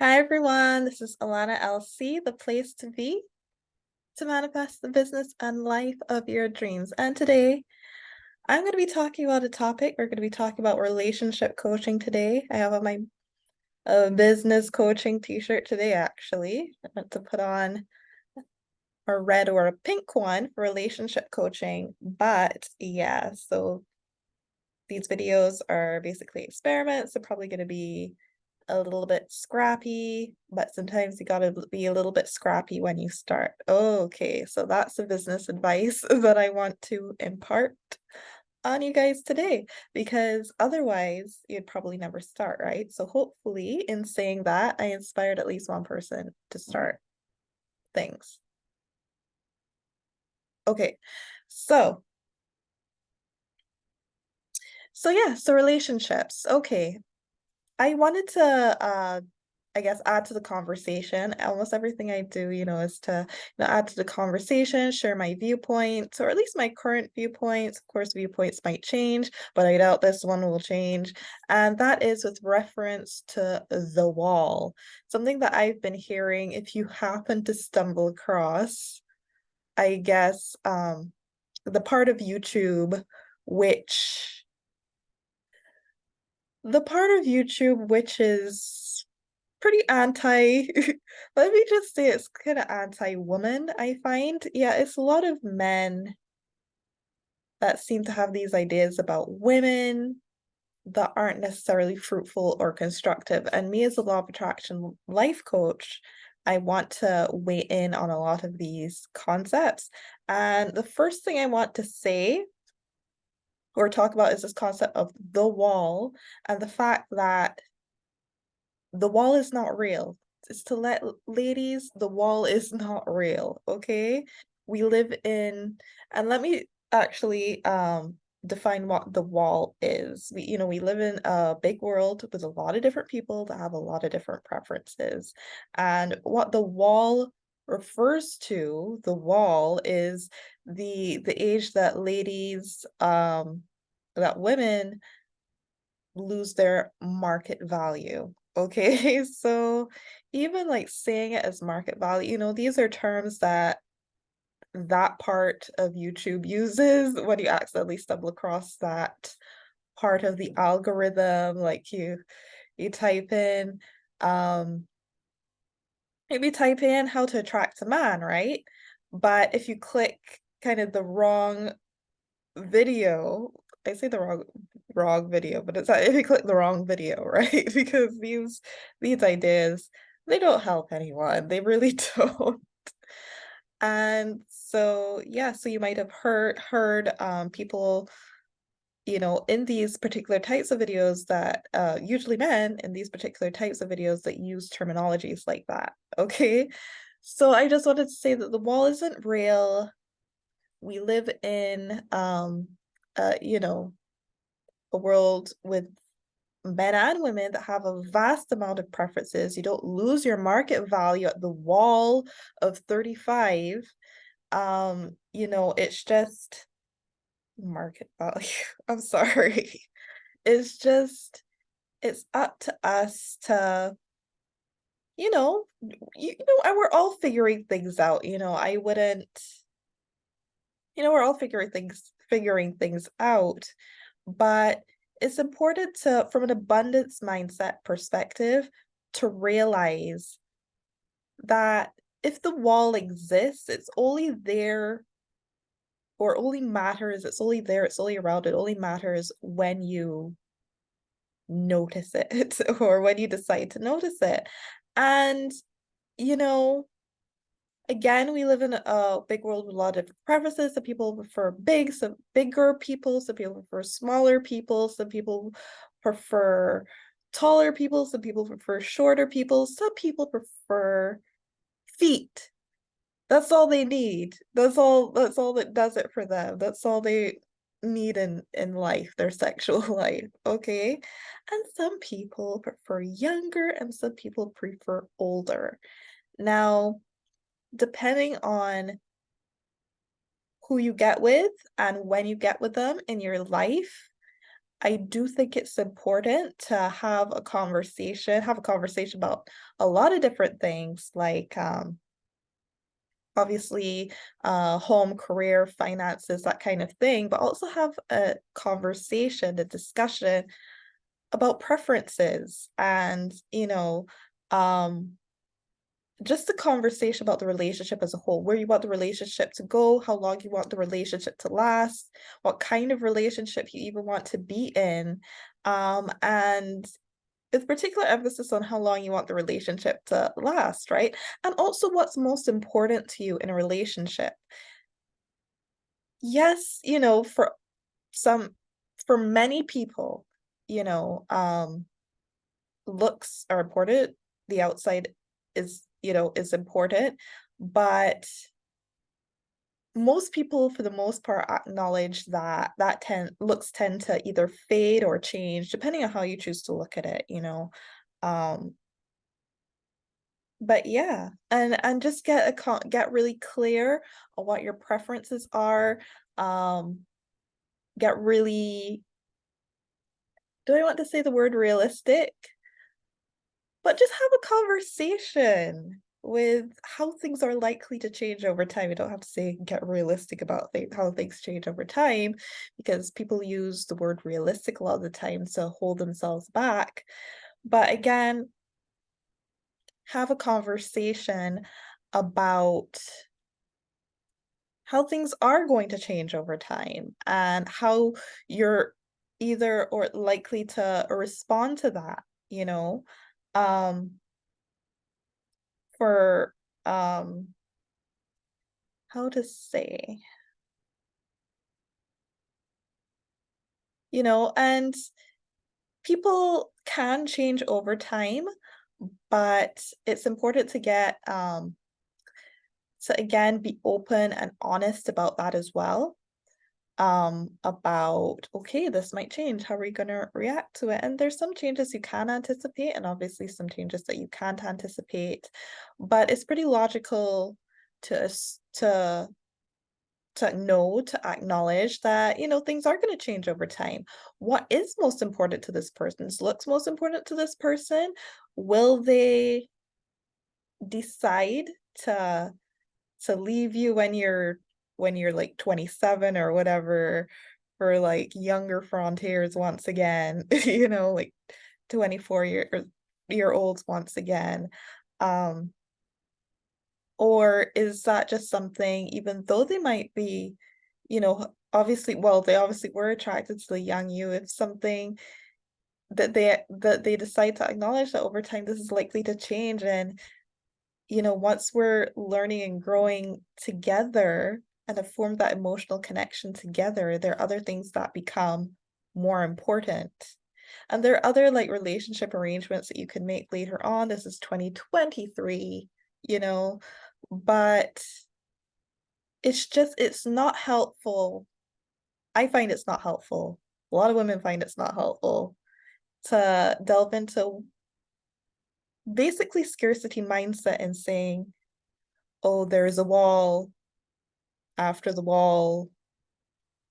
Hi everyone, this is Alana LC, the place to be to manifest the business and life of your dreams. And today I'm going to be talking about a topic. We're going to be talking about relationship coaching today. I have on my business coaching t-shirt today, actually. I meant to put on a red or a pink one for relationship coaching. But yeah, so these videos are basically experiments. They're probably going to be a little bit scrappy, but sometimes you gotta be a little bit scrappy when you start. Okay, so that's the business advice that I want to impart on you guys today, because otherwise you'd probably never start, right? So hopefully in saying that, I inspired at least one person to start things. Okay, so yeah, so relationships. Okay, I wanted to I guess add to the conversation. Almost everything I do, is to, add to the conversation, share my viewpoints, or at least my current viewpoints. Of course, viewpoints might change, but I doubt this one will change. And that is with reference to the wall. Something that I've been hearing, if you happen to stumble across, I guess, the part of YouTube which which is pretty anti, let me just say it's kind of anti-woman, I find. Yeah, it's a lot of men that seem to have these ideas about women that aren't necessarily fruitful or constructive. And me as a law of attraction life coach, I want to weigh in on a lot of these concepts. And the first thing I want to say or talk about is this concept of the wall and the fact that the wall is not real. It's to let ladies, the wall is not real, okay? We live in, and let me actually define what the wall is. We live in a big world with a lot of different people that have a lot of different preferences. And what the wall refers to, the wall is the age that that women lose their market value. Okay, so even like saying it as market value, these are terms that part of YouTube uses when you accidentally stumble across that part of the algorithm. Like you type in, um, maybe type in how to attract a man, right? But if you click kind of the wrong video, I say the wrong video, but it's if you click the wrong video, right? Because these ideas, they don't help anyone. They really don't. And so yeah, so you might have heard people, in these particular types of videos that usually men in these particular types of videos that use terminologies like that. Okay. So I just wanted to say that the wall isn't real. We live in a world with men and women that have a vast amount of preferences. You don't lose your market value at the wall of 35. It's just market value. I'm sorry. It's just it's up to us to, you know, and we're all figuring things out. I wouldn't, we're all figuring things out. But it's important to, from an abundance mindset perspective, to realize that if the wall exists, it's only there or only matters, it's only there, it's only around, it only matters when you notice it or when you decide to notice it. And, you know, again, we live in a big world with a lot of different preferences. Some people prefer some bigger people, some people prefer smaller people, some people prefer taller people, some people prefer shorter people, some people prefer feet. That's all they need. That's all that does it for them. That's all they need in life, their sexual life, okay? And some people prefer younger and some people prefer older. Now, depending on who you get with and when you get with them in your life, I do think it's important to have a conversation about a lot of different things like obviously home, career, finances, that kind of thing, but also have a conversation, a discussion about preferences and, um just a conversation about the relationship as a whole, where you want the relationship to go, how long you want the relationship to last, what kind of relationship you even want to be in, and with particular emphasis on how long you want the relationship to last, right? And also what's most important to you in a relationship. Yes, some for many people, you know, looks are important. The outside is important, but most people, for the most part, acknowledge that looks tend to either fade or change depending on how you choose to look at it. Um, but yeah, and just get really clear on what your preferences are. Um, get really, do I want to say the word realistic? But just have a conversation with how things are likely to change over time. You don't have to say get realistic about how things change over time, because people use the word realistic a lot of the time to hold themselves back. But again, have a conversation about how things are going to change over time and how you're either or likely to respond to that, you know. Um, for how to say, and people can change over time, but it's important to again be open and honest about that as well. About okay, this might change. How are we gonna react to it? And there's some changes you can anticipate, and obviously some changes that you can't anticipate. But it's pretty logical to acknowledge that things are going to change over time. What is most important to this person's looks most important to this person? Will they decide to leave you when you're like 27 or whatever, for like younger frontiers once again, like 24-year olds once again? um Or is that just something, even though they might be, obviously, well, they obviously were attracted to the young you, it's something that they decide to acknowledge that over time this is likely to change. And, once we're learning and growing together and have formed that emotional connection together, there are other things that become more important. And there are other like relationship arrangements that you can make later on. This is 2023, you know, but it's not helpful. I find it's not helpful. A lot of women find it's not helpful to delve into basically scarcity mindset and saying, oh, there's a wall. After the wall,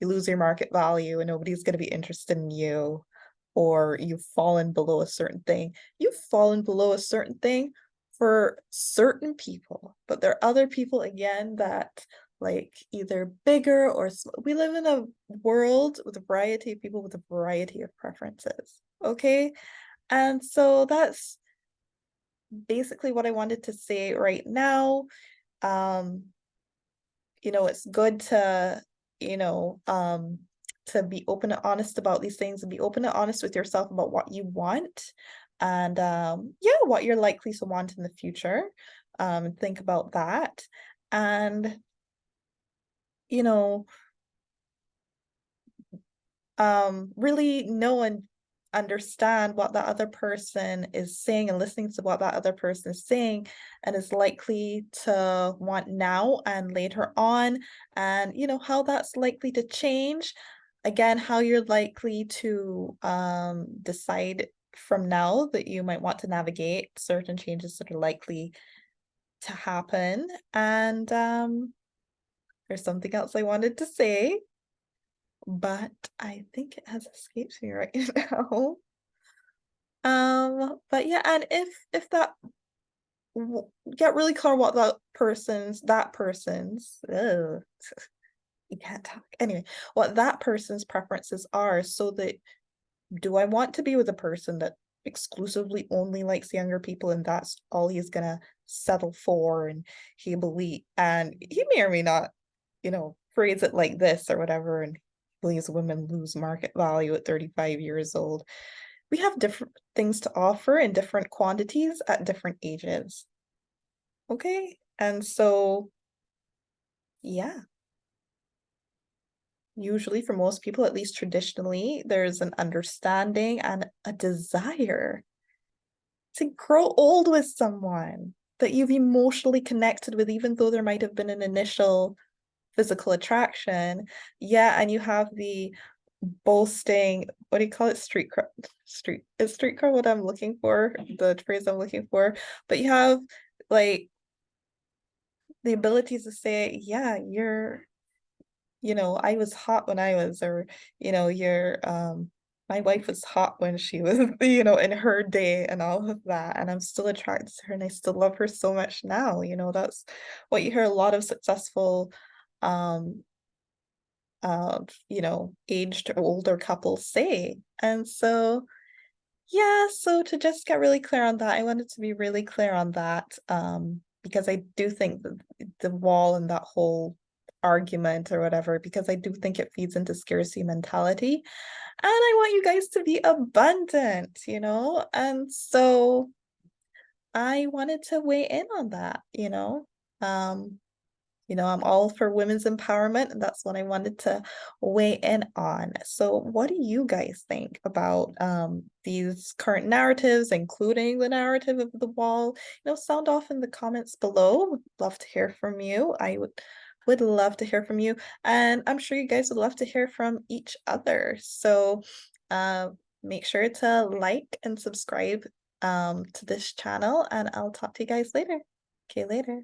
you lose your market value and nobody's going to be interested in you, or you've fallen below a certain thing. You've fallen below a certain thing for certain people, but there are other people again that like either bigger or we live in a world with a variety of people with a variety of preferences. Okay. And so that's basically what I wanted to say right now. um it's good you know, to be open and honest about these things and be open and honest with yourself about what you want and yeah, what you're likely to want in the future. Think about that. And, you know, really know and understand what that other person is saying and listening to what that other person is saying and is likely to want now and later on, and how that's likely to change. Again, how you're likely to decide from now that you might want to navigate certain changes that are likely to happen. And there's something else I wanted to say. but I think it has escaped me right now. But yeah, and if that get really clear what that person's you can't talk anyway, what that person's preferences are, so that do I want to be with a person that exclusively only likes younger people and that's all he's gonna settle for, and he may or may not, phrase it like this or whatever, and believes women lose market value at 35 years old. We have different things to offer in different quantities at different ages. Okay? And so, yeah, usually for most people, at least traditionally, there's an understanding and a desire to grow old with someone that you've emotionally connected with, even though there might have been an initial physical attraction. Yeah, and you have the boasting, what do you call it? Street cred what I'm looking for, the phrase I'm looking for. But you have like the ability to say, yeah, I was hot when I was, or, my wife was hot when she was, in her day and all of that. And I'm still attracted to her and I still love her so much now. That's what you hear a lot of successful, um, aged or older couples say. And so, yeah, so to just get really clear on that, I wanted to be really clear on that, because I do think that the wall and that whole argument or whatever, because I do think it feeds into scarcity mentality. And I want you guys to be abundant. And so I wanted to weigh in on that. Um, I'm all for women's empowerment, and that's what I wanted to weigh in on. So, what do you guys think about these current narratives, including the narrative of the wall? Sound off in the comments below. Would love to hear from you. I would love to hear from you, and I'm sure you guys would love to hear from each other. So, uh, make sure to like and subscribe to this channel, and I'll talk to you guys later. Okay, later.